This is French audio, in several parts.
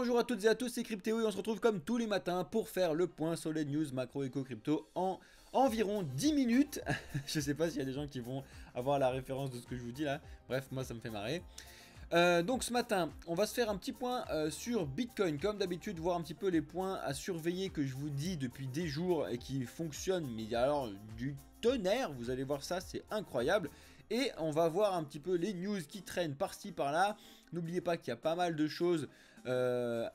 Bonjour à toutes et à tous, c'est Cryptéo et on se retrouve comme tous les matins pour faire le point sur les news macro éco crypto en environ 10 minutes. Je sais pas s'il y a des gens qui vont avoir la référence de ce que je vous dis là. Bref, moi ça me fait marrer. Donc ce matin, on va se faire un petit point sur Bitcoin, comme d'habitude, voir un petit peu les points à surveiller que je vous dis depuis des jours et qui fonctionnent, mais alors du tonnerre, vous allez voir ça, c'est incroyable. Et on va voir un petit peu les news qui traînent par-ci par-là. N'oubliez pas qu'il y a pas mal de choses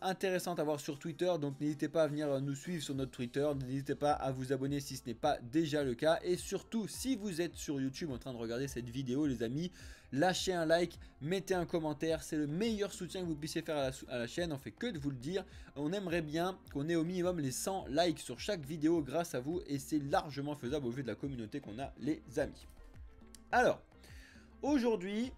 intéressantes à voir sur Twitter, donc n'hésitez pas à venir nous suivre sur notre Twitter, n'hésitez pas à vous abonner si ce n'est pas déjà le cas, et surtout si vous êtes sur YouTube en train de regarder cette vidéo les amis, lâchez un like, mettez un commentaire, c'est le meilleur soutien que vous puissiez faire à la chaîne, on fait que de vous le dire, on aimerait bien qu'on ait au minimum les 100 likes sur chaque vidéo grâce à vous, et c'est largement faisable au vu de la communauté qu'on a les amis. Alors, aujourd'hui,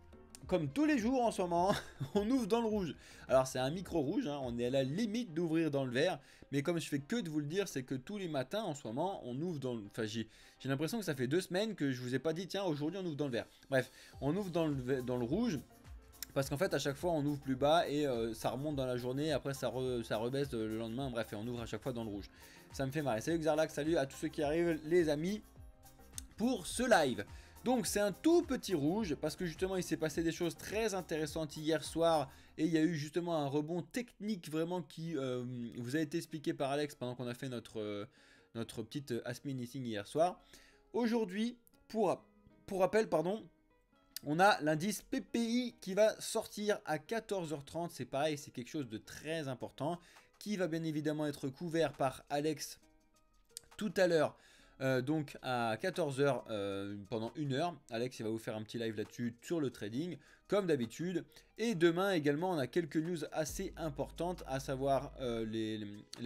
comme tous les jours en ce moment, on ouvre dans le rouge. Alors c'est un micro rouge, hein, on est à la limite d'ouvrir dans le vert. Mais comme je fais que de vous le dire, c'est que tous les matins en ce moment, on ouvre dans le... Enfin j'ai l'impression que ça fait 2 semaines que je vous ai pas dit, tiens aujourd'hui on ouvre dans le vert. Bref, on ouvre dans le rouge. Parce qu'en fait à chaque fois on ouvre plus bas et ça remonte dans la journée, après ça rebaisse le lendemain, bref, et on ouvre à chaque fois dans le rouge. Ça me fait marrer. Salut Xarlax, salut à tous ceux qui arrivent les amis pour ce live. Donc c'est un tout petit rouge parce que justement il s'est passé des choses très intéressantes hier soir et il y a eu justement un rebond technique vraiment qui vous a été expliqué par Alex pendant qu'on a fait notre petite Ask Me Anything hier soir. Aujourd'hui, pour rappel, pardon, on a l'indice PPI qui va sortir à 14h30, c'est pareil, c'est quelque chose de très important qui va bien évidemment être couvert par Alex tout à l'heure. Donc à 14h pendant 1 heure, Alex il va vous faire un petit live là-dessus sur le trading comme d'habitude. Et demain également on a quelques news assez importantes, à savoir les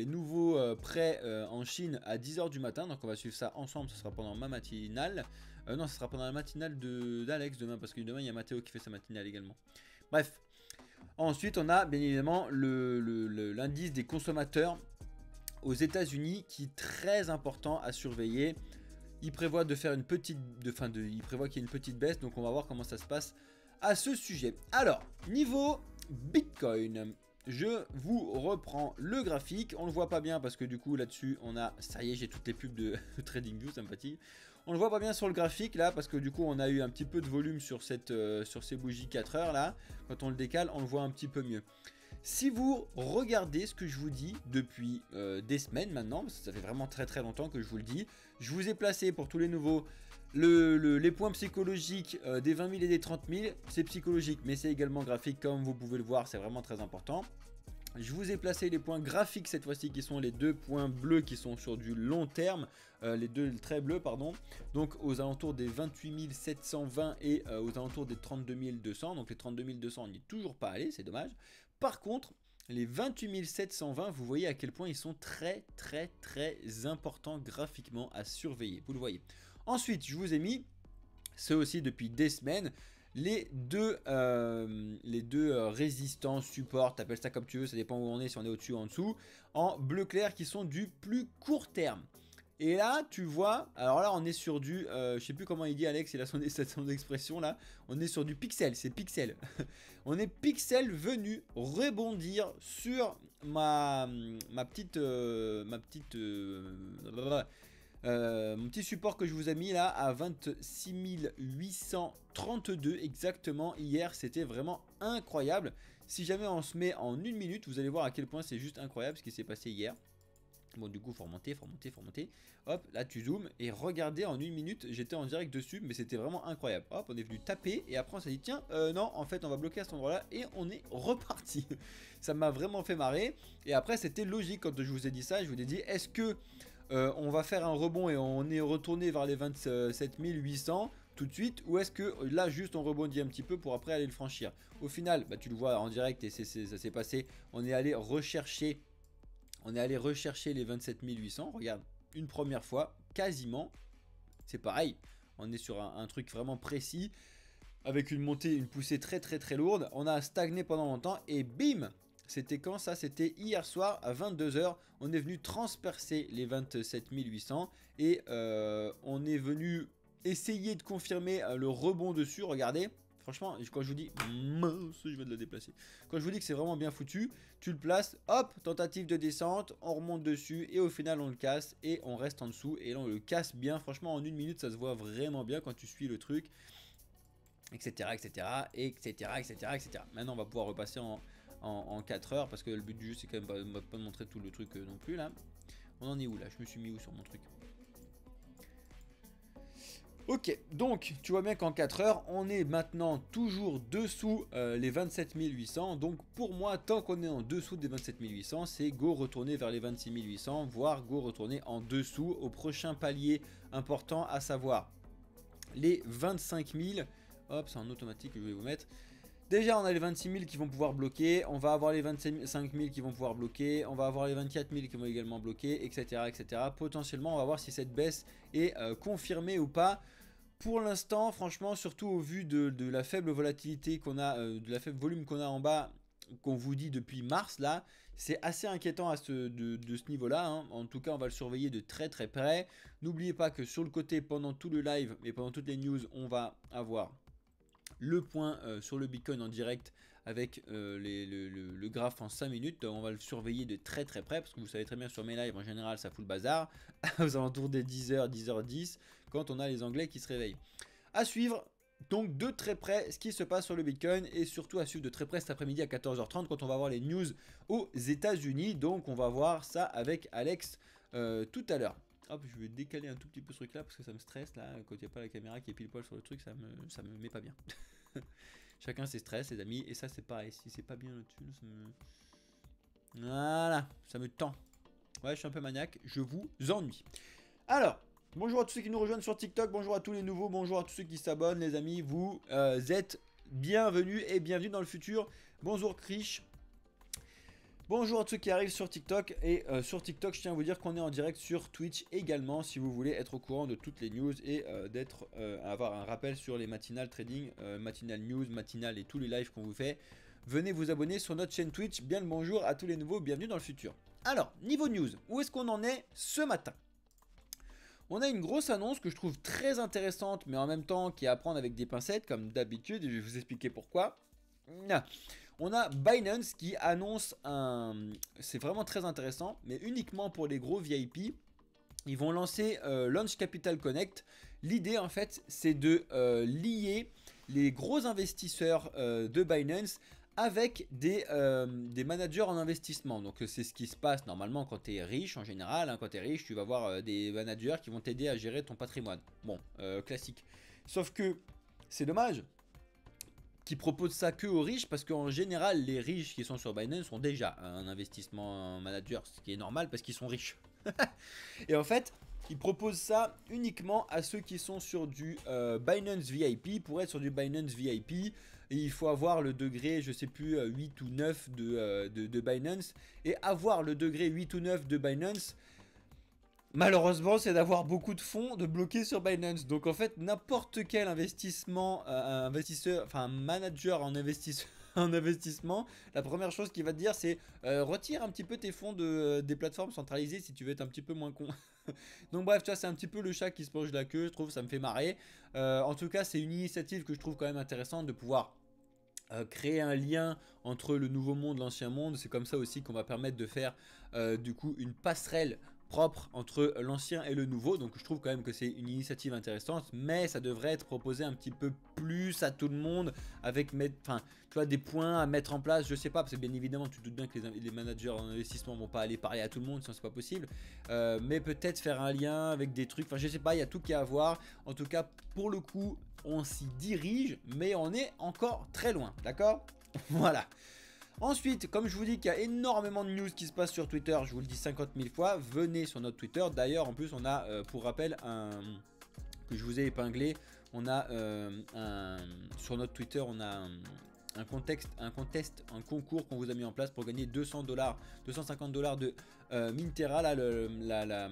nouveaux prêts en Chine à 10h du matin. Donc on va suivre ça ensemble, ce sera pendant ma matinale. Non, ce sera pendant la matinale d'Alex demain, parce que demain il y a Mathéo qui fait sa matinale également. Bref, ensuite on a bien évidemment l'indice des consommateurs aux États-Unis qui est très important à surveiller. Il prévoit de faire une petite, il prévoit qu'il y ait une petite baisse, donc on va voir comment ça se passe à ce sujet. Alors, niveau Bitcoin, je vous reprends le graphique. On le voit pas bien parce que du coup là-dessus on a, ça y est, j'ai toutes les pubs de TradingView, ça me fatigue. On le voit pas bien sur le graphique là parce que du coup on a eu un petit peu de volume sur sur ces bougies 4 heures là. Quand on le décale, on le voit un petit peu mieux. Si vous regardez ce que je vous dis depuis des semaines maintenant, parce que ça fait vraiment très longtemps que je vous le dis, je vous ai placé pour tous les nouveaux les points psychologiques des 20 000 et des 30 000, c'est psychologique mais c'est également graphique comme vous pouvez le voir, c'est vraiment très important. Je vous ai placé les points graphiques cette fois-ci qui sont les 2 points bleus qui sont sur du long terme, les 2 traits bleus pardon, donc aux alentours des 28 720 et aux alentours des 32 200, donc les 32 200 on n'y est toujours pas allé, c'est dommage. Par contre, les 28 720, vous voyez à quel point ils sont très importants graphiquement à surveiller, vous le voyez. Ensuite, je vous ai mis, c'est aussi depuis des semaines, les deux résistants, support, t'appelles ça comme tu veux, ça dépend où on est, si on est au-dessus ou en dessous, en bleu clair qui sont du plus court terme. Et là, tu vois, alors là, on est sur du, je sais plus comment il dit Alex, il a son expression là, on est sur du pixel, c'est pixel. On est pixel venu rebondir sur mon petit support que je vous ai mis là à 26 832 exactement hier, c'était vraiment incroyable. Si jamais on se met en 1 minute, vous allez voir à quel point c'est juste incroyable ce qui s'est passé hier. Bon du coup faut remonter, hop là tu zoomes et regardez en 1 minute j'étais en direct dessus mais c'était vraiment incroyable. Hop on est venu taper et après on s'est dit tiens non en fait on va bloquer à cet endroit là et on est reparti. Ça m'a vraiment fait marrer et après c'était logique quand je vous ai dit ça, je vous ai dit est-ce que on va faire un rebond et on est retourné vers les 27 800 tout de suite, ou est-ce que là juste on rebondit un petit peu pour après aller le franchir. Au final bah, tu le vois en direct et ça s'est passé, on est allé rechercher les 27 800, regarde, une première fois, quasiment, c'est pareil, on est sur un truc vraiment précis, avec une montée, une poussée très lourde, on a stagné pendant longtemps, et bim, c'était quand ça? C'était hier soir à 22 h, on est venu transpercer les 27 800, et on est venu essayer de confirmer le rebond dessus, regardez, franchement, quand je vous dis, mince, je vais de le déplacer. Quand je vous dis que c'est vraiment bien foutu, tu le places, hop, tentative de descente, on remonte dessus et au final on le casse et on reste en dessous et là on le casse bien. Franchement, en 1 minute, ça se voit vraiment bien quand tu suis le truc, etc., etc., etc., etc., etc. Maintenant, on va pouvoir repasser en 4 heures parce que le but du jeu, c'est quand même pas de montrer tout le truc non plus là. On en est où là? Je me suis mis où sur mon truc? Ok, donc tu vois bien qu'en 4 heures, on est maintenant toujours dessous les 27 800. Donc pour moi, tant qu'on est en dessous des 27 800, c'est go retourner vers les 26 800, voire go retourner en dessous au prochain palier important, à savoir les 25 000. Hop, c'est en automatique que je vais vous mettre. Déjà, on a les 26 000 qui vont pouvoir bloquer. On va avoir les 25 000 qui vont pouvoir bloquer. On va avoir les 24 000 qui vont également bloquer, etc., etc. Potentiellement, on va voir si cette baisse est confirmée ou pas. Pour l'instant, franchement, surtout au vu de la faible volatilité qu'on a, de la faible volume qu'on a en bas, qu'on vous dit depuis mars, là, c'est assez inquiétant de ce niveau-là. Hein. En tout cas, on va le surveiller de très très près. N'oubliez pas que sur le côté, pendant tout le live et pendant toutes les news, on va avoir le point sur le Bitcoin en direct avec le graphe en 5 minutes. On va le surveiller de très très près parce que vous savez très bien sur mes lives en général ça fout le bazar aux alentours des 10h, 10h10 quand on a les Anglais qui se réveillent. À suivre donc de très près ce qui se passe sur le Bitcoin et surtout à suivre de très près cet après-midi à 14h30 quand on va voir les news aux États-Unis. Donc on va voir ça avec Alex tout à l'heure. Hop, je vais décaler un tout petit peu ce truc là parce que ça me stresse là, quand il n'y a pas la caméra qui est pile poil sur le truc, ça me met pas bien. Chacun ses stress les amis, et ça c'est pareil, si c'est pas bien là-dessus, ça me... Voilà, ça me tend. Ouais, je suis un peu maniaque, je vous ennuie. Alors, bonjour à tous ceux qui nous rejoignent sur TikTok, bonjour à tous les nouveaux, bonjour à tous ceux qui s'abonnent les amis, vous êtes bienvenus et bienvenue dans le futur. Bonjour Krish. Bonjour à tous ceux qui arrivent sur TikTok et sur TikTok je tiens à vous dire qu'on est en direct sur Twitch également si vous voulez être au courant de toutes les news et avoir un rappel sur les matinales trading, matinales news, matinales et tous les lives qu'on vous fait. Venez vous abonner sur notre chaîne Twitch, bien le bonjour à tous les nouveaux, bienvenue dans le futur. Alors, niveau news, où est-ce qu'on en est ce matin? On a une grosse annonce que je trouve très intéressante mais en même temps qui est à prendre avec des pincettes comme d'habitude et je vais vous expliquer pourquoi. On a Binance qui annonce c'est vraiment très intéressant, mais uniquement pour les gros VIP. Ils vont lancer Launch Capital Connect. L'idée en fait, c'est de lier les gros investisseurs de Binance avec des managers en investissement. Donc c'est ce qui se passe normalement quand tu es riche en général. Hein, quand tu es riche, tu vas avoir des managers qui vont t'aider à gérer ton patrimoine. Bon, classique. Sauf que c'est dommage qui propose ça que aux riches parce qu'en général les riches qui sont sur Binance ont déjà un investissement manager, ce qui est normal parce qu'ils sont riches. Et en fait ils proposent ça uniquement à ceux qui sont sur du Binance VIP. Pour être sur du Binance VIP il faut avoir le degré je sais plus 8 ou 9 de Binance, et avoir le degré 8 ou 9 de Binance malheureusement, c'est d'avoir beaucoup de fonds de bloquer sur Binance. Donc en fait, n'importe quel investisseur, enfin un manager en investissement, la première chose qu'il va te dire, c'est retire un petit peu tes fonds des plateformes centralisées si tu veux être un petit peu moins con. Donc bref, tu vois, c'est un petit peu le chat qui se penche la queue, je trouve, ça me fait marrer. En tout cas, c'est une initiative que je trouve quand même intéressante de pouvoir créer un lien entre le nouveau monde, l'ancien monde. C'est comme ça aussi qu'on va permettre de faire du coup une passerelle propre entre l'ancien et le nouveau. Donc je trouve quand même que c'est une initiative intéressante, mais ça devrait être proposé un petit peu plus à tout le monde avec tu vois, des points à mettre en place. Je sais pas, parce que bien évidemment tu te doutes bien que les managers en investissement vont pas aller parler à tout le monde, sinon c'est pas possible, mais peut-être faire un lien avec des trucs, enfin je sais pas, il y a tout qui est à voir. En tout cas pour le coup on s'y dirige, mais on est encore très loin, d'accord? Voilà. Ensuite, comme je vous dis qu'il y a énormément de news qui se passent sur Twitter, je vous le dis 50 000 fois, venez sur notre Twitter. D'ailleurs, en plus, on a, pour rappel, que je vous ai épinglé, on a sur notre Twitter, on a un concours qu'on vous a mis en place pour gagner 200 $, 250 $ de Mintera, là,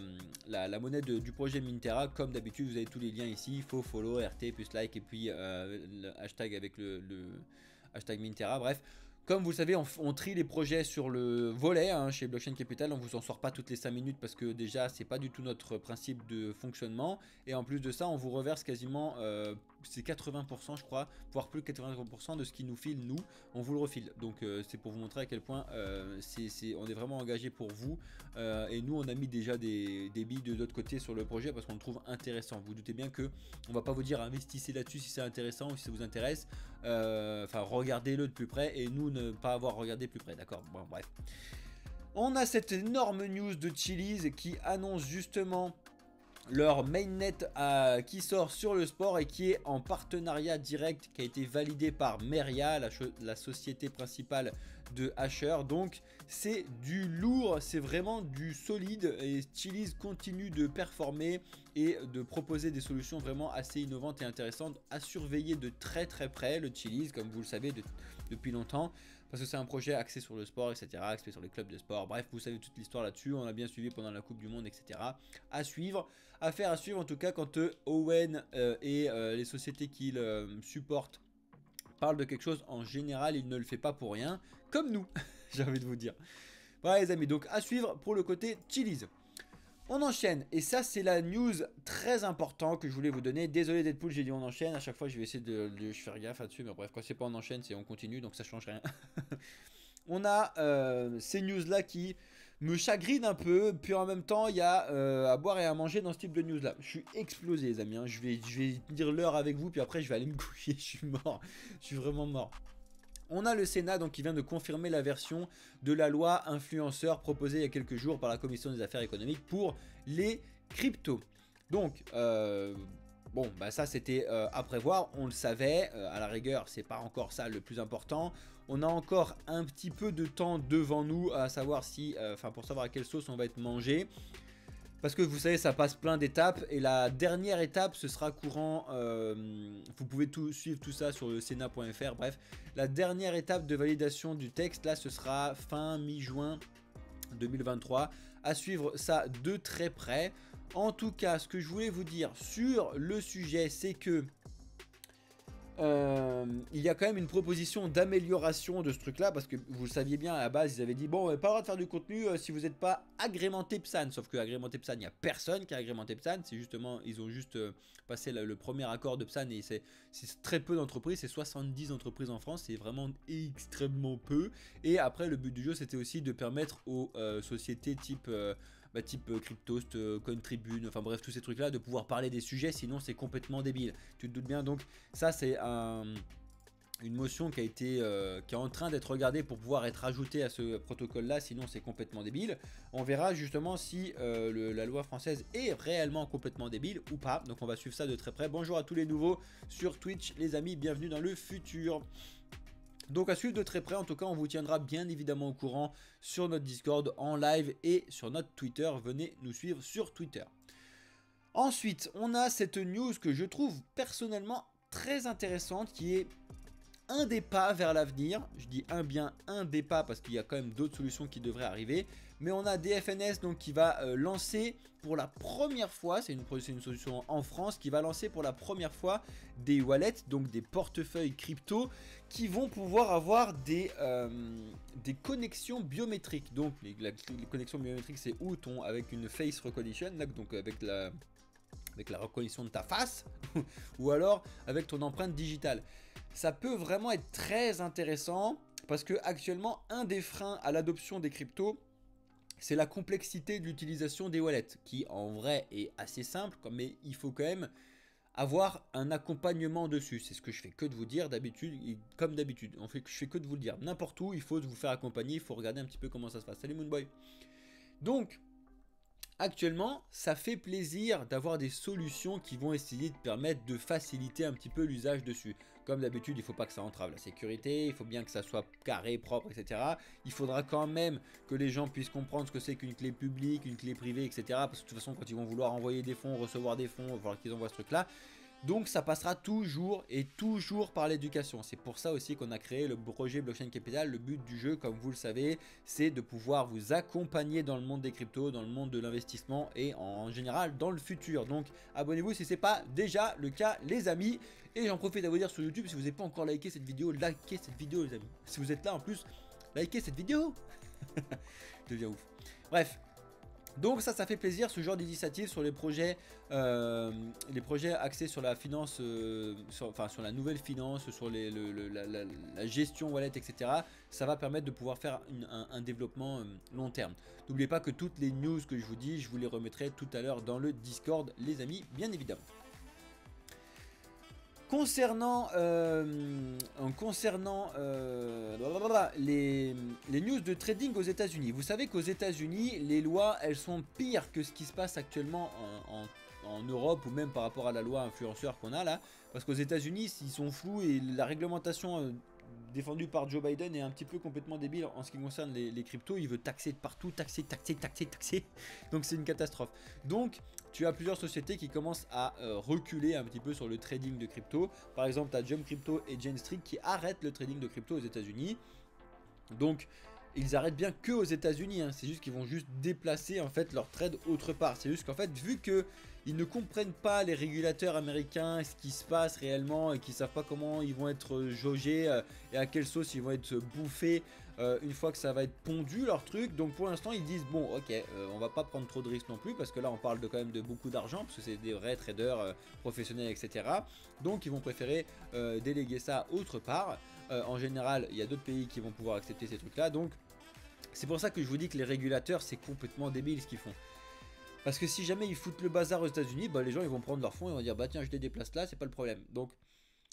la monnaie du projet Mintera. Comme d'habitude, vous avez tous les liens ici, il faut follow, RT, plus like, et puis le hashtag avec le hashtag Mintera, bref. Comme vous le savez, on trie les projets sur le volet hein, chez Blockchain Capital. On vous en sort pas toutes les 5 minutes parce que déjà c'est pas du tout notre principe de fonctionnement. Et en plus de ça, on vous reverse quasiment c'est 80% je crois, voire plus de 80% de ce qu'ils nous filent nous, on vous le refile. Donc c'est pour vous montrer à quel point on est vraiment engagé pour vous, et nous on a mis déjà des billes de l'autre côté sur le projet parce qu'on le trouve intéressant. Vous doutez bien que on va pas vous dire investissez là-dessus si c'est intéressant ou si ça vous intéresse, enfin regardez-le de plus près et nous ne pas avoir regardé plus près, d'accord. Bon bref. On a cette énorme news de Chiliz qui annonce justement leur mainnet qui sort sur le sport et qui est en partenariat direct, qui a été validé par Meria, la société principale de Asher. Donc c'est du lourd, c'est vraiment du solide et Chiliz continue de performer et de proposer des solutions vraiment assez innovantes et intéressantes à surveiller de très près, le Chiliz, comme vous le savez depuis longtemps. Parce que c'est un projet axé sur le sport, etc., axé sur les clubs de sport. Bref, vous savez toute l'histoire là-dessus. On a bien suivi pendant la Coupe du Monde, etc. À suivre, à suivre en tout cas quand Owen et les sociétés qu'il supporte parlent de quelque chose. En général, il ne le fait pas pour rien, comme nous, j'ai envie de vous dire. Voilà les amis, donc à suivre pour le côté Chiliz. On enchaîne, et ça c'est la news très importante que je voulais vous donner. Désolé Deadpool, j'ai dit on enchaîne, à chaque fois je vais essayer de faire gaffe là-dessus, mais bref, quand c'est pas on enchaîne, c'est on continue, donc ça change rien. On a ces news là qui me chagrinent un peu, puis en même temps il y a à boire et à manger dans ce type de news là. Je suis explosé les amis, hein. je vais dire l'heure avec vous, puis après je vais aller me coucher, je suis mort, je suis vraiment mort. On a le Sénat donc qui vient de confirmer la version de la loi influenceur proposée il y a quelques jours par la Commission des affaires économiques pour les cryptos. Donc bon bah ça c'était à prévoir, on le savait, à la rigueur c'est pas encore ça le plus important. On a encore un petit peu de temps devant nous à savoir si, pour savoir à quelle sauce on va être mangé. Parce que vous savez, ça passe plein d'étapes. Et la dernière étape, ce sera courant. Vous pouvez suivre tout ça sur le Sénat.fr. Bref, la dernière étape de validation du texte, là, ce sera fin mi-juin 2023. À suivre ça de très près. En tout cas, ce que je voulais vous dire sur le sujet, c'est que il y a quand même une proposition d'amélioration de ce truc là, parce que vous le saviez bien à la base ils avaient dit bon on n'a pas le droit de faire du contenu si vous n'êtes pas agrémenté PSAN, sauf que agrémenté PSAN il n'y a personne qui a agrémenté PSAN, c'est justement ils ont juste passé le premier accord de PSAN et c'est très peu d'entreprises, c'est 70 entreprises en France, c'est vraiment extrêmement peu. Et après le but du jeu c'était aussi de permettre aux sociétés type Cryptost, Cointribune, enfin bref tous ces trucs là, de pouvoir parler des sujets, sinon c'est complètement débile, tu te doutes bien. Donc ça c'est une motion qui est en train d'être regardée pour pouvoir être ajoutée à ce protocole là, sinon c'est complètement débile. On verra justement si la loi française est réellement complètement débile ou pas, donc on va suivre ça de très près. Bonjour à tous les nouveaux sur Twitch les amis, bienvenue dans le futur. Donc à suivre de très près, en tout cas on vous tiendra bien évidemment au courant sur notre Discord en live et sur notre Twitter, venez nous suivre sur Twitter. Ensuite on a cette news que je trouve personnellement très intéressante qui est un des pas vers l'avenir. Je dis un des pas parce qu'il y a quand même d'autres solutions qui devraient arriver. Mais on a DFNS donc qui va lancer pour la première fois, c'est une solution en France, qui va lancer pour la première fois des wallets, donc des portefeuilles crypto qui vont pouvoir avoir des connexions biométriques. Donc les connexions biométriques c'est où avec une face recognition, là, donc avec la reconnaissance de ta face ou alors avec ton empreinte digitale. Ça peut vraiment être très intéressant parce que actuellement un des freins à l'adoption des cryptos c'est la complexité de l'utilisation des wallets qui en vrai est assez simple, mais il faut quand même avoir un accompagnement dessus. C'est ce que je fais que de vous dire d'habitude, comme d'habitude. Je fais que de vous le dire. N'importe où, il faut vous faire accompagner, il faut regarder un petit peu comment ça se passe. Salut Moonboy. Donc, actuellement, ça fait plaisir d'avoir des solutions qui vont essayer de permettre de faciliter un petit peu l'usage dessus. Comme d'habitude, il ne faut pas que ça entrave la sécurité, il faut bien que ça soit carré, propre, etc. Il faudra quand même que les gens puissent comprendre ce que c'est qu'une clé publique, une clé privée, etc. Parce que de toute façon, quand ils vont vouloir envoyer des fonds, recevoir des fonds, il va falloir qu'ils envoient ce truc-là. Donc ça passera toujours et toujours par l'éducation. C'est pour ça aussi qu'on a créé le projet Blockchain Capital. Le but du jeu, comme vous le savez, c'est de pouvoir vous accompagner dans le monde des cryptos, dans le monde de l'investissement et en général dans le futur. Donc abonnez-vous si ce n'est pas déjà le cas les amis. Et j'en profite à vous dire sur YouTube, si vous n'avez pas encore liké cette vidéo, likez cette vidéo les amis. Si vous êtes là en plus, likez cette vidéo. Je deviens ouf. Bref. Donc ça fait plaisir, ce genre d'initiative sur les projets axés sur la finance, sur la nouvelle finance, sur la gestion wallet, etc. Ça va permettre de pouvoir faire un développement long terme. N'oubliez pas que toutes les news que je vous dis, je vous les remettrai tout à l'heure dans le Discord, les amis, bien évidemment. Concernant les news de trading aux États-Unis, vous savez qu'aux États-Unis, les lois, elles sont pires que ce qui se passe actuellement en Europe ou même par rapport à la loi influenceur qu'on a là. Parce qu'aux États-Unis, ils sont flous et la réglementation défendue par Joe Biden est un petit peu complètement débile en ce qui concerne les cryptos. Il veut taxer de partout, taxer. Donc c'est une catastrophe. Donc tu as plusieurs sociétés qui commencent à reculer un petit peu sur le trading de crypto. Par exemple, tu as Jump Crypto et Genstreak qui arrêtent le trading de crypto aux États-Unis. Donc ils arrêtent bien que aux États-Unis, hein. C'est juste qu'ils vont juste déplacer en fait leur trade autre part. C'est juste qu'en fait, vu que ils ne comprennent pas les régulateurs américains, ce qui se passe réellement et qu'ils savent pas comment ils vont être jaugés et à quelle sauce ils vont être bouffés une fois que ça va être pondu leur truc. Donc pour l'instant ils disent bon ok, on va pas prendre trop de risques non plus parce que là on parle de quand même de beaucoup d'argent parce que c'est des vrais traders professionnels, etc. Donc ils vont préférer déléguer ça autre part. En général il y a d'autres pays qui vont pouvoir accepter ces trucs là. Donc c'est pour ça que je vous dis que les régulateurs c'est complètement débile ce qu'ils font. Parce que si jamais ils foutent le bazar aux États-Unis, bah les gens ils vont prendre leur fonds et vont dire bah tiens je les déplace là, c'est pas le problème. Donc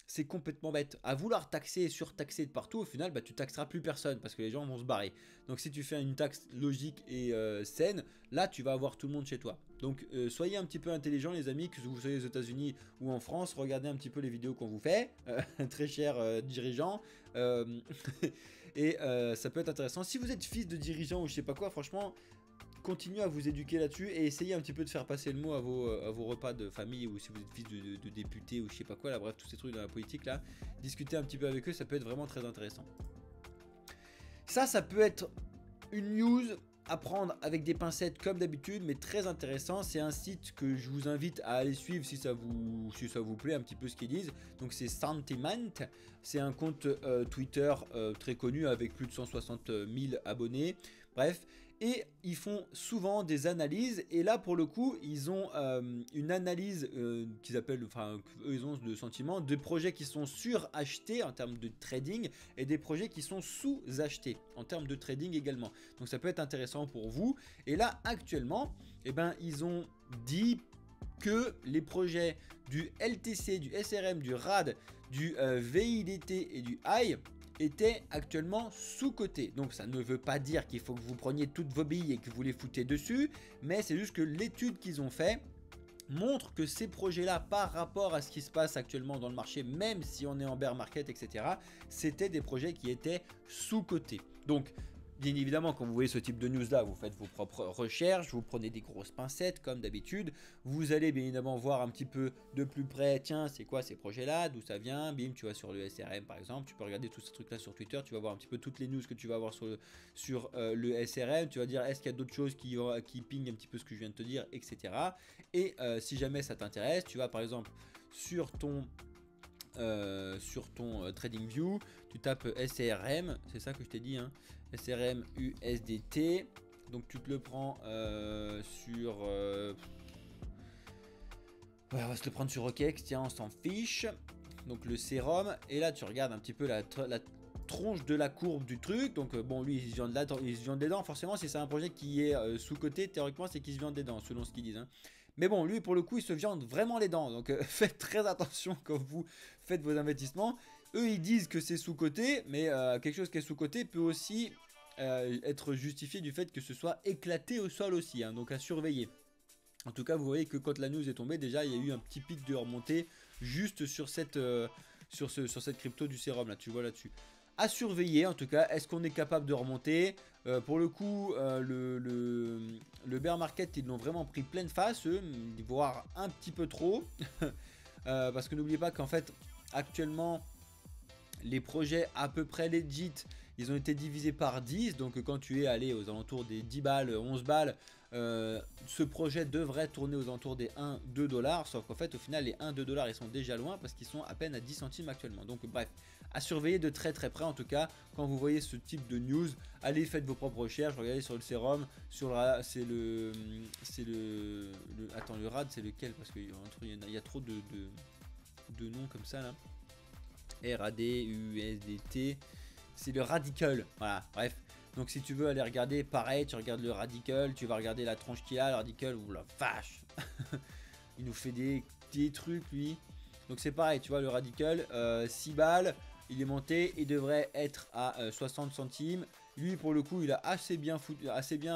c'est complètement bête. À vouloir taxer et surtaxer de partout, au final bah tu taxeras plus personne parce que les gens vont se barrer. Donc si tu fais une taxe logique et saine, là tu vas avoir tout le monde chez toi. Donc soyez un petit peu intelligents les amis, que vous soyez aux États-Unis ou en France, regardez un petit peu les vidéos qu'on vous fait, très chers dirigeants. Et ça peut être intéressant. Si vous êtes fils de dirigeant ou je sais pas quoi, franchement, continuez à vous éduquer là-dessus et essayez un petit peu de faire passer le mot à vos repas de famille ou si vous êtes fils de député ou je sais pas quoi, là bref, tous ces trucs dans la politique là, discutez un petit peu avec eux, ça peut être vraiment très intéressant. Ça peut être une news à prendre avec des pincettes comme d'habitude, mais très intéressant. C'est un site que je vous invite à aller suivre si ça vous plaît un petit peu ce qu'ils disent. Donc c'est Sentiment, c'est un compte Twitter très connu avec plus de 160 000 abonnés. Bref, et ils font souvent des analyses et là pour le coup ils ont une analyse qu'ils appellent, enfin eux ils ont de sentiments, de projets qui sont surachetés en termes de trading et des projets qui sont sous-achetés en termes de trading également. Donc ça peut être intéressant pour vous. Et là actuellement, eh ben, ils ont dit que les projets du LTC, du SRM, du RAD, du VIDT et du AI était actuellement sous-coté. Donc ça ne veut pas dire qu'il faut que vous preniez toutes vos billes et que vous les foutez dessus, mais c'est juste que l'étude qu'ils ont fait montre que ces projets-là, par rapport à ce qui se passe actuellement dans le marché, même si on est en bear market, etc., c'était des projets qui étaient sous-cotés. Donc bien évidemment, quand vous voyez ce type de news là, vous faites vos propres recherches, vous prenez des grosses pincettes comme d'habitude, vous allez bien évidemment voir un petit peu de plus près, tiens c'est quoi ces projets là, d'où ça vient, bim tu vas sur le SRM par exemple, tu peux regarder tous ces trucs là sur Twitter, tu vas voir un petit peu toutes les news que tu vas avoir sur le SRM, tu vas dire est-ce qu'il y a d'autres choses qui pingent un petit peu ce que je viens de te dire, etc. Et si jamais ça t'intéresse, tu vas par exemple sur ton TradingView, tu tapes SRM, c'est ça que je t'ai dit, hein, SRM USDT, donc tu te le prends sur on va se le prendre sur OKEx, tiens on s'en fiche, donc le sérum, et là tu regardes un petit peu la tronche de la courbe du truc. Donc bon lui il se viande des dents, forcément si c'est un projet qui est sous-coté, théoriquement c'est qu'il se viande des dents selon ce qu'ils disent, hein. Mais bon, lui, pour le coup, il se viande vraiment les dents. Donc, faites très attention quand vous faites vos investissements. Eux, ils disent que c'est sous-coté, mais quelque chose qui est sous-coté peut aussi être justifié du fait que ce soit éclaté au sol aussi. Hein, donc, à surveiller. En tout cas, vous voyez que quand la news est tombée, déjà, il y a eu un petit pic de remontée juste sur cette crypto du sérum. Là, tu vois là-dessus. À surveiller en tout cas, est-ce qu'on est capable de remonter? Pour le coup, le bear market, ils l'ont vraiment pris pleine face, eux, voire un petit peu trop. Parce que n'oubliez pas qu'en fait, actuellement, les projets à peu près legit ils ont été divisés par 10, donc quand tu es allé aux alentours des 10 balles, 11 balles, ce projet devrait tourner aux alentours des 1-2 dollars, sauf qu'en fait au final les 1-2 dollars ils sont déjà loin parce qu'ils sont à peine à 10 centimes actuellement. Donc bref, à surveiller de très très près en tout cas, quand vous voyez ce type de news, allez faites vos propres recherches, regardez sur le sérum, sur le attends, le RAD c'est lequel, parce qu'il y a trop de noms comme ça là. RAD, USDT, c'est le Radical, voilà, bref. Donc si tu veux aller regarder, pareil, tu regardes le Radical, tu vas regarder la tronche qu'il a, le Radical, ou la vache. Il nous fait des trucs lui. Donc c'est pareil, tu vois, le Radical, 6 balles, il est monté, il devrait être à 60 centimes. Lui pour le coup il a assez bien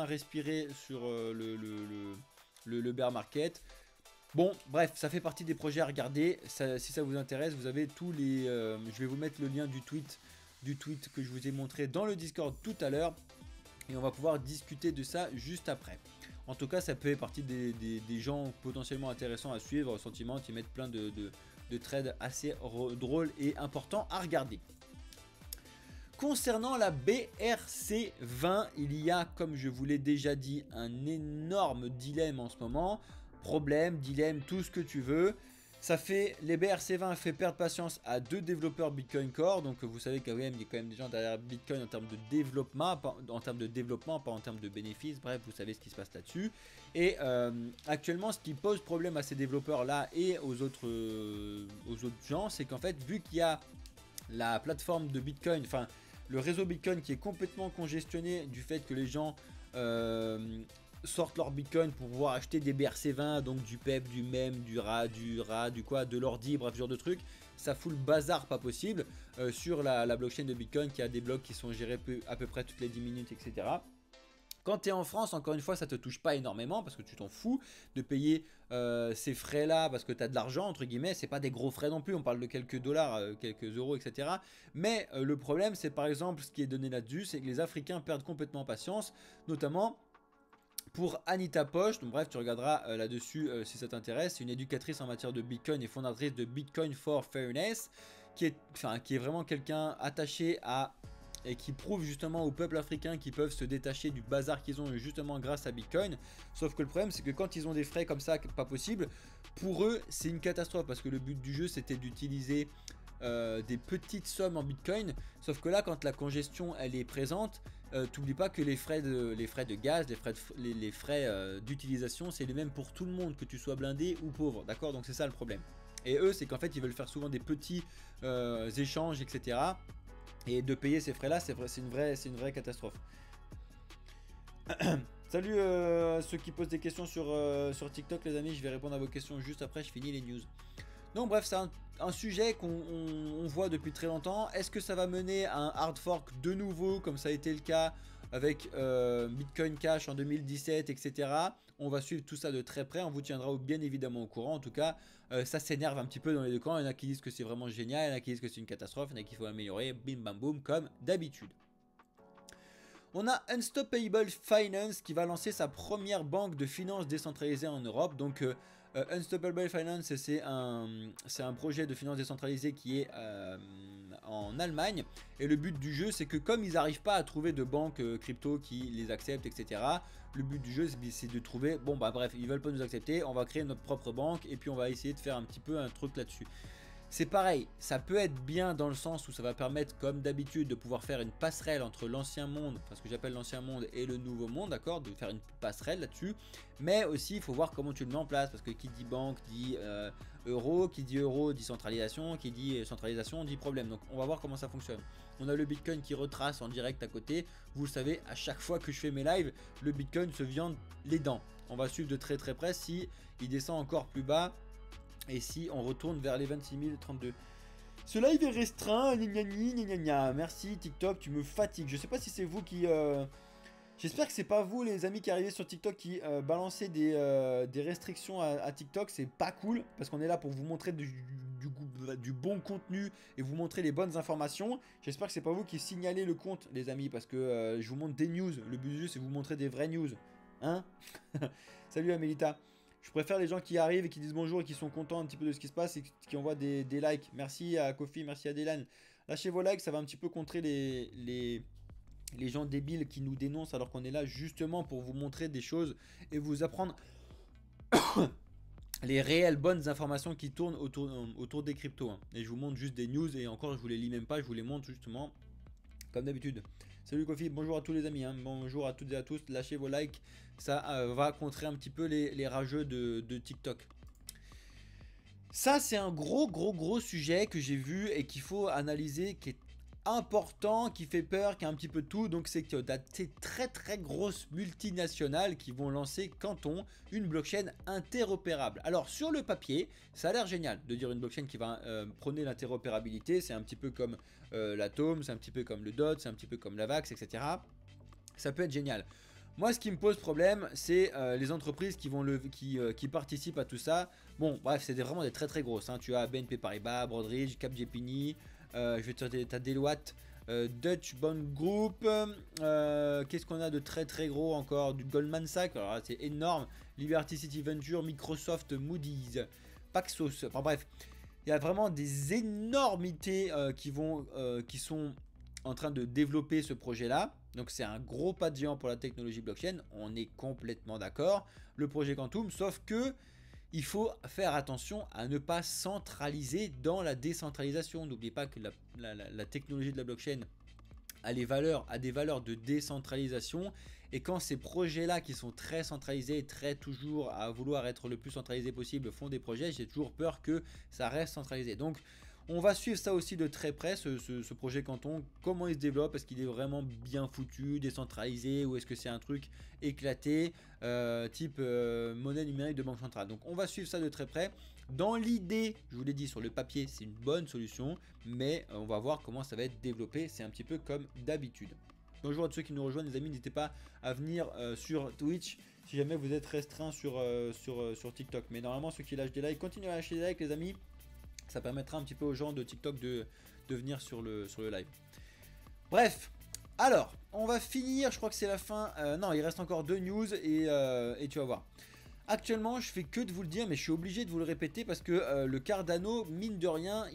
respiré sur le bear market. Bon, bref, ça fait partie des projets à regarder. Si ça vous intéresse, vous avez tous les... je vais vous mettre le lien du tweet que je vous ai montré dans le Discord tout à l'heure. Et on va pouvoir discuter de ça juste après. En tout cas, ça fait partie des gens potentiellement intéressants à suivre. Sentiment, ils mettent plein de trades assez drôles et importants à regarder. Concernant la BRC20, il y a, comme je vous l'ai déjà dit, un énorme dilemme en ce moment. Problème, dilemme, tout ce que tu veux. Ça fait, les BRC20 fait perdre patience à 2 développeurs Bitcoin Core. Donc vous savez qu'il y a quand même des gens derrière Bitcoin en termes de développement, pas en termes de bénéfices. Bref, vous savez ce qui se passe là-dessus. Et actuellement, ce qui pose problème à ces développeurs-là et aux autres gens, c'est qu'en fait, vu qu'il y a la plateforme de Bitcoin, enfin le réseau Bitcoin qui est complètement congestionné du fait que les gens sortent leur Bitcoin pour pouvoir acheter des BRC20, donc du PEP, du MEM, du RA, de l'ordi, bref, ce genre de trucs. Ça fout le bazar pas possible sur la blockchain de Bitcoin qui a des blocs qui sont gérés à peu près toutes les 10 minutes, etc. Quand tu es en France, encore une fois, ça te touche pas énormément parce que tu t'en fous de payer ces frais-là parce que tu as de l'argent, entre guillemets. C'est pas des gros frais non plus, on parle de quelques dollars, quelques euros, etc. Mais le problème, c'est par exemple, ce qui est donné là-dessus, c'est que les Africains perdent complètement patience, notamment pour Anita Posch. Donc bref, tu regarderas là-dessus si ça t'intéresse. C'est une éducatrice en matière de Bitcoin et fondatrice de Bitcoin for Fairness, qui est vraiment quelqu'un attaché à... et qui prouve justement au peuple africain qu'ils peuvent se détacher du bazar qu'ils ont justement grâce à Bitcoin. Sauf que le problème, c'est que quand ils ont des frais comme ça, pas possible, pour eux, c'est une catastrophe parce que le but du jeu, c'était d'utiliser des petites sommes en Bitcoin. Sauf que là, quand la congestion, elle est présente, t'oublies pas que les frais de gaz, les frais d'utilisation, c'est les mêmes pour tout le monde, que tu sois blindé ou pauvre, d'accord? Donc c'est ça le problème. Et eux, c'est qu'en fait, ils veulent faire souvent des petits échanges, etc. Et de payer ces frais là, c'est une vraie catastrophe. Salut ceux qui posent des questions sur TikTok, les amis, je vais répondre à vos questions juste après, je finis les news. Donc bref, c'est un sujet qu'on voit depuis très longtemps. Est-ce que ça va mener à un hard fork de nouveau, comme ça a été le cas avec Bitcoin Cash en 2017, etc. On va suivre tout ça de très près, on vous tiendra bien évidemment au courant. En tout cas, ça s'énerve un petit peu dans les deux camps. Il y en a qui disent que c'est vraiment génial, il y en a qui disent que c'est une catastrophe, il y en a qu'il faut améliorer, bim bam boum, comme d'habitude. On a Unstoppable Finance qui va lancer sa première banque de finances décentralisée en Europe. Donc Unstoppable Finance, c'est un projet de finances décentralisée qui est en Allemagne. Et le but du jeu, c'est que comme ils n'arrivent pas à trouver de banques crypto qui les acceptent, etc. Le but du jeu, c'est de trouver, bon bah bref, ils veulent pas nous accepter, on va créer notre propre banque et puis on va essayer de faire un petit peu un truc là-dessus. C'est pareil, ça peut être bien dans le sens où ça va permettre, comme d'habitude, de pouvoir faire une passerelle entre l'ancien monde, enfin ce que j'appelle l'ancien monde et le nouveau monde, d'accord, de faire une passerelle là-dessus. Mais aussi, il faut voir comment tu le mets en place, parce que qui dit banque dit euro, qui dit euro dit centralisation, qui dit centralisation dit problème. Donc on va voir comment ça fonctionne. On a le Bitcoin qui retrace en direct à côté. Vous le savez, à chaque fois que je fais mes lives, le Bitcoin se viande les dents. On va suivre de très très près si il descend encore plus bas. Et si on retourne vers les 26 032. Ce live est restreint. Merci TikTok, tu me fatigues. Je sais pas si c'est vous qui... J'espère que c'est pas vous les amis qui arrivez sur TikTok qui balancez des restrictions à TikTok. C'est pas cool parce qu'on est là pour vous montrer du bon contenu et vous montrer les bonnes informations. J'espère que c'est pas vous qui signalez le compte les amis parce que je vous montre des news. Le but du jeu c'est vous montrer des vraies news. Hein? Salut Amélita. Je préfère les gens qui arrivent et qui disent bonjour et qui sont contents un petit peu de ce qui se passe et qui envoient des likes. Merci à Kofi, merci à Dylan. Lâchez vos likes, ça va un petit peu contrer les gens débiles qui nous dénoncent alors qu'on est là justement pour vous montrer des choses et vous apprendre les réelles bonnes informations qui tournent autour des cryptos. Hein. Et je vous montre juste des news et encore je vous les lis même pas, je vous les montre justement comme d'habitude. Salut Kofi, bonjour à tous les amis, hein. Bonjour à toutes et à tous, lâchez vos likes, ça va contrer un petit peu les rageux de TikTok. Ça c'est un gros sujet que j'ai vu et qu'il faut analyser, qui est important, qui fait peur, qui a un petit peu de tout. Donc c'est que tu as ces très grosses multinationales qui vont lancer Canton, une blockchain interopérable. Alors sur le papier, ça a l'air génial de dire une blockchain qui va prôner l'interopérabilité. C'est un petit peu comme l'Atom, c'est un petit peu comme le DOT, c'est un petit peu comme l'AVAX, etc. Ça peut être génial. Moi, ce qui me pose problème, c'est les entreprises qui participent à tout ça. Bon, bref, c'est vraiment des très grosses. Hein. Tu as BNP Paribas, Broadridge, Capgemini, je vais te dire, tu as Deloitte, Dutch Bond Group. Qu'est-ce qu'on a de très gros encore? Du Goldman Sachs, alors c'est énorme. Liberty City Venture, Microsoft, Moody's, Paxos. Enfin bref, il y a vraiment des énormités qui sont en train de développer ce projet-là. Donc c'est un gros pas de géant pour la technologie blockchain, on est complètement d'accord. Le projet Quantum, sauf que il faut faire attention à ne pas centraliser dans la décentralisation. N'oubliez pas que la technologie de la blockchain a des valeurs de décentralisation. Et quand ces projets-là qui sont très centralisés, très toujours à vouloir être le plus centralisé possible, font des projets, j'ai toujours peur que ça reste centralisé. Donc on va suivre ça aussi de très près, ce projet Canton, comment il se développe, est-ce qu'il est vraiment bien foutu, décentralisé, ou est-ce que c'est un truc éclaté, type monnaie numérique de banque centrale. Donc on va suivre ça de très près. Dans l'idée, je vous l'ai dit, sur le papier, c'est une bonne solution, mais on va voir comment ça va être développé, c'est un petit peu comme d'habitude. Bonjour à tous ceux qui nous rejoignent, les amis, n'hésitez pas à venir sur Twitch si jamais vous êtes restreint sur TikTok. Mais normalement, ceux qui lâchent des likes, continuez à lâcher des likes, les amis. Ça permettra un petit peu aux gens de TikTok de venir sur le live. Bref, alors, on va finir, je crois que c'est la fin. Non, il reste encore 2 news et tu vas voir. Actuellement, je fais que de vous le dire, mais je suis obligé de vous le répéter parce que le Cardano, mine de rien,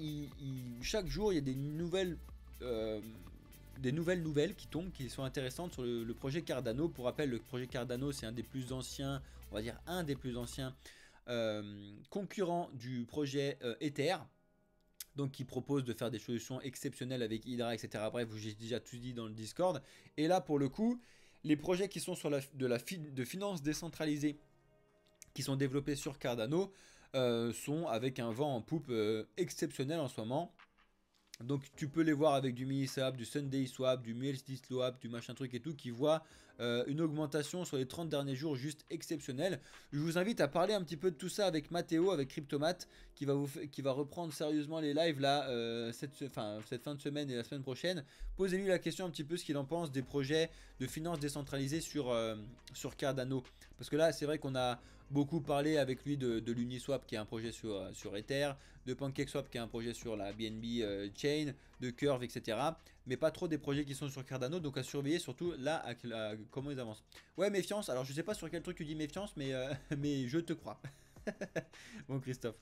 chaque jour, il y a des nouvelles qui tombent, qui sont intéressantes sur le projet Cardano. Pour rappel, le projet Cardano, c'est un des plus anciens, on va dire un des plus anciens concurrent du projet Ether, donc qui propose de faire des solutions exceptionnelles avec Hydra, etc. Bref, j'ai déjà tout dit dans le Discord. Et là, pour le coup, les projets qui sont sur de finance décentralisée, qui sont développés sur Cardano, sont avec un vent en poupe exceptionnel en ce moment. Donc tu peux les voir avec du mini-swap, du Sunday swap, du MLSD swap, du machin truc et tout, qui voit une augmentation sur les 30 derniers jours juste exceptionnelle. Je vous invite à parler un petit peu de tout ça avec Mathéo, avec Cryptomat, qui va reprendre sérieusement les lives là cette fin de semaine et la semaine prochaine. Posez-lui la question un petit peu ce qu'il en pense des projets de finance décentralisée sur Cardano. Parce que là c'est vrai qu'on a beaucoup parlé avec lui de l'Uniswap qui est un projet sur Ether, de PancakeSwap qui est un projet sur la BNB Chain, de Curve, etc. Mais pas trop des projets qui sont sur Cardano, donc à surveiller surtout là comment ils avancent. Ouais, méfiance, alors je sais pas sur quel truc tu dis méfiance, mais je te crois. Bon Christophe.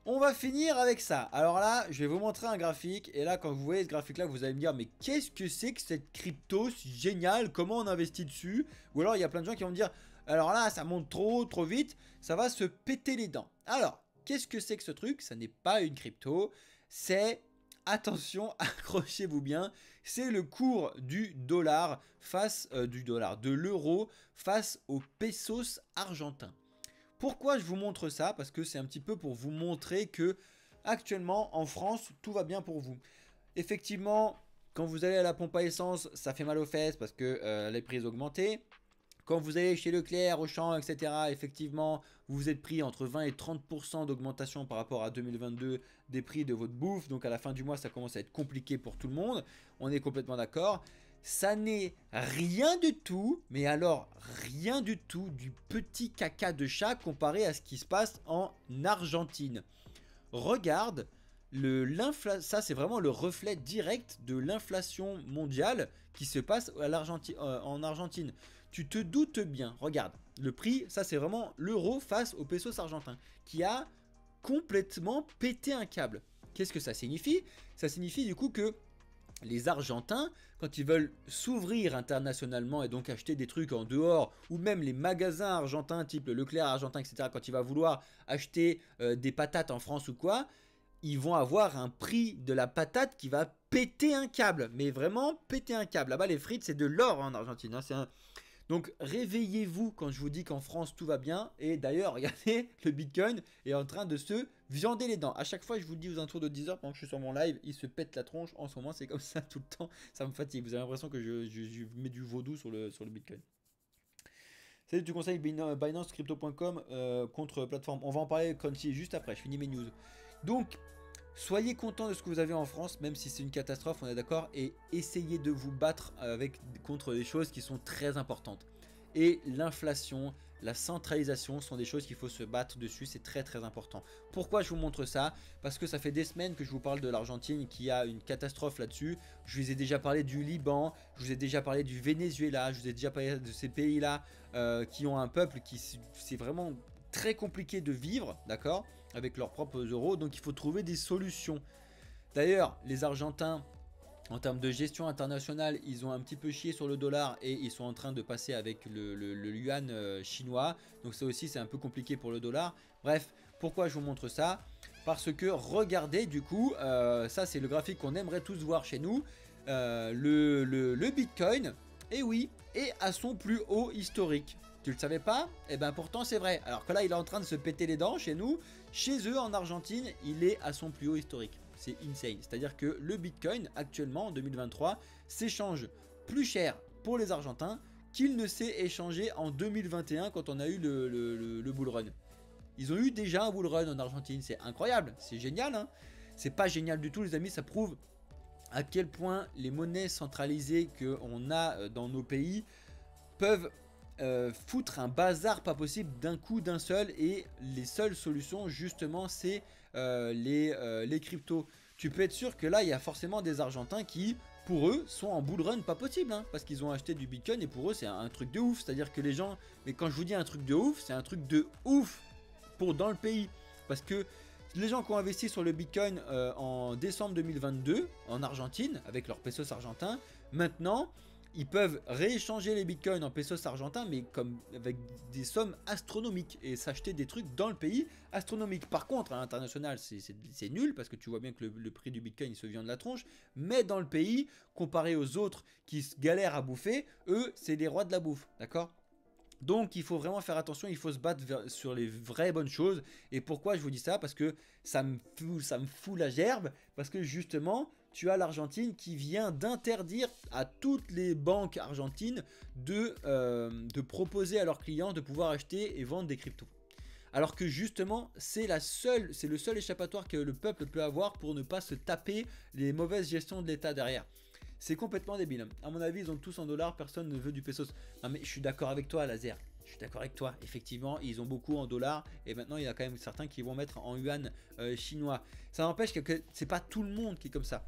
On va finir avec ça. Alors là, je vais vous montrer un graphique. Et là, quand vous voyez ce graphique-là, vous allez me dire, mais qu'est-ce que c'est que cette crypto géniale? Comment on investit dessus? Ou alors, il y a plein de gens qui vont me dire, alors là, ça monte trop vite, ça va se péter les dents. Alors, qu'est-ce que c'est que ce truc? Ça n'est pas une crypto, c'est, attention, accrochez-vous bien, c'est le cours du dollar de l'euro face au pesos argentin. Pourquoi je vous montre ça? Parce que c'est un petit peu pour vous montrer que actuellement en France tout va bien pour vous. Effectivement, quand vous allez à la pompe à essence, ça fait mal aux fesses parce que les prix ont augmenté. Quand vous allez chez Leclerc, Auchan, etc., effectivement, vous vous êtes pris entre 20 et 30% d'augmentation par rapport à 2022 des prix de votre bouffe. Donc à la fin du mois, ça commence à être compliqué pour tout le monde. On est complètement d'accord. Ça n'est rien du tout, mais alors rien du tout, du petit caca de chat comparé à ce qui se passe en Argentine. Regarde, ça c'est vraiment le reflet direct de l'inflation mondiale qui se passe en Argentine. Tu te doutes bien, regarde, le prix, ça c'est vraiment l'euro face au pesos argentin, qui a complètement pété un câble. Qu'est-ce que ça signifie? Ça signifie du coup que les Argentins, quand ils veulent s'ouvrir internationalement et donc acheter des trucs en dehors, ou même les magasins argentins type le Leclerc argentin, etc., quand il va vouloir acheter des patates en France ou quoi, ils vont avoir un prix de la patate qui va péter un câble, mais vraiment péter un câble. Là-bas, les frites, c'est de l'or en Argentine. Hein, donc réveillez-vous quand je vous dis qu'en France tout va bien. Et d'ailleurs, regardez, le Bitcoin est en train de se viander les dents. À chaque fois, je vous le dis aux alentours de 10h pendant que je suis sur mon live, il se pète la tronche. En ce moment, c'est comme ça tout le temps. Ça me fatigue. Vous avez l'impression que je mets du vaudou sur le Bitcoin. Salut, tu conseilles Binance Crypto.com contre plateforme. On va en parler juste après. Je finis mes news. Donc, soyez content de ce que vous avez en France, même si c'est une catastrophe, on est d'accord, et essayez de vous battre contre des choses qui sont très importantes. Et l'inflation, la centralisation sont des choses qu'il faut se battre dessus, c'est très très important. Pourquoi je vous montre ça? Parce que ça fait des semaines que je vous parle de l'Argentine qui a une catastrophe là-dessus. Je vous ai déjà parlé du Liban, je vous ai déjà parlé du Venezuela, je vous ai déjà parlé de ces pays-là qui ont un peuple qui c'est vraiment très compliqué de vivre, d'accord, avec leurs propres euros, donc il faut trouver des solutions. D'ailleurs, les Argentins, en termes de gestion internationale, ils ont un petit peu chié sur le dollar et ils sont en train de passer avec le yuan chinois, donc ça aussi c'est un peu compliqué pour le dollar. Bref, pourquoi je vous montre ça? Parce que regardez du coup, ça c'est le graphique qu'on aimerait tous voir chez nous, le Bitcoin, et oui, est à son plus haut historique. Tu le savais pas? Eh bien pourtant c'est vrai. Alors que là il est en train de se péter les dents chez nous. Chez eux en Argentine, il est à son plus haut historique. C'est insane. C'est-à-dire que le Bitcoin actuellement en 2023 s'échange plus cher pour les Argentins qu'il ne s'est échangé en 2021 quand on a eu le bull run. Ils ont eu déjà un bull run en Argentine. C'est incroyable. C'est génial. Hein, c'est pas génial du tout les amis. Ça prouve à quel point les monnaies centralisées qu'on a dans nos pays peuvent foutre un bazar pas possible d'un coup d'un seul, et les seules solutions justement c'est les cryptos. Tu peux être sûr que là il y a forcément des Argentins qui pour eux sont en bull run pas possible hein, parce qu'ils ont acheté du Bitcoin et pour eux c'est un truc de ouf. C'est à dire que les gens, mais quand je vous dis un truc de ouf, c'est un truc de ouf pour dans le pays, parce que les gens qui ont investi sur le Bitcoin en décembre 2022 en Argentine avec leurs pesos argentins, maintenant ils peuvent rééchanger les bitcoins en pesos argentins, mais comme avec des sommes astronomiques, et s'acheter des trucs dans le pays astronomiques. Par contre, à l'international, c'est nul, parce que tu vois bien que le prix du bitcoin il se vient de la tronche, mais dans le pays, comparé aux autres qui galèrent à bouffer, eux, c'est les rois de la bouffe, d'accord ? Donc il faut vraiment faire attention, il faut se battre sur les vraies bonnes choses. Et pourquoi je vous dis ça? Parce que ça me fout la gerbe, parce que justement tu as l'Argentine qui vient d'interdire à toutes les banques argentines de proposer à leurs clients de pouvoir acheter et vendre des cryptos. Alors que justement c'est le seul échappatoire que le peuple peut avoir pour ne pas se taper les mauvaises gestions de l'État derrière. C'est complètement débile. À mon avis, ils ont tous en dollars, personne ne veut du pesos. Non mais je suis d'accord avec toi, Laser. Je suis d'accord avec toi. Effectivement, ils ont beaucoup en dollars et maintenant il y a quand même certains qui vont mettre en yuan chinois. Ça n'empêche que c'est pas tout le monde qui est comme ça.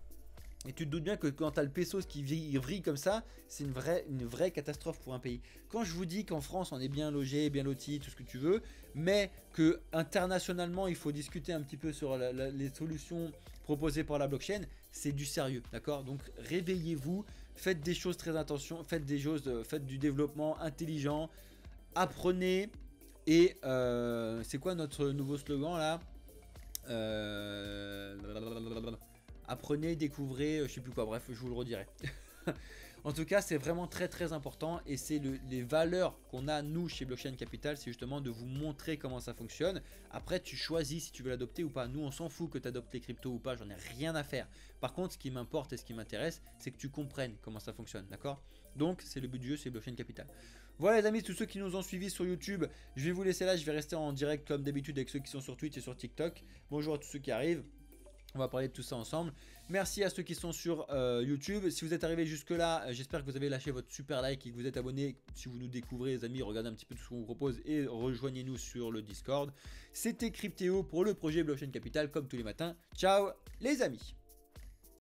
Et tu te doutes bien que quand tu as le pesos qui vrille comme ça, c'est une vraie catastrophe pour un pays. Quand je vous dis qu'en France on est bien logé, bien loti, tout ce que tu veux, mais que internationalement il faut discuter un petit peu sur les solutions proposées par la blockchain, c'est du sérieux, d'accord? Donc réveillez-vous, faites des choses très attention, faites du développement intelligent, apprenez, et c'est quoi notre nouveau slogan là? Apprenez, découvrez, je sais plus quoi, bref, je vous le redirai. En tout cas, c'est vraiment très très important, et c'est les valeurs qu'on a nous chez Blockchain Capital, c'est justement de vous montrer comment ça fonctionne. Après, tu choisis si tu veux l'adopter ou pas. Nous, on s'en fout que tu adoptes les cryptos ou pas, j'en ai rien à faire. Par contre, ce qui m'importe et ce qui m'intéresse, c'est que tu comprennes comment ça fonctionne, d'accord? Donc, c'est le but du jeu, c'est Blockchain Capital. Voilà les amis, tous ceux qui nous ont suivis sur YouTube, je vais vous laisser là, je vais rester en direct comme d'habitude avec ceux qui sont sur Twitch et sur TikTok. Bonjour à tous ceux qui arrivent. On va parler de tout ça ensemble. Merci à ceux qui sont sur YouTube. Si vous êtes arrivé jusque là, j'espère que vous avez lâché votre super like et que vous êtes abonné. Si vous nous découvrez les amis, regardez un petit peu tout ce qu'on vous propose et rejoignez-nous sur le Discord. C'était Cryptéo pour le projet Blockchain Capital comme tous les matins. Ciao les amis.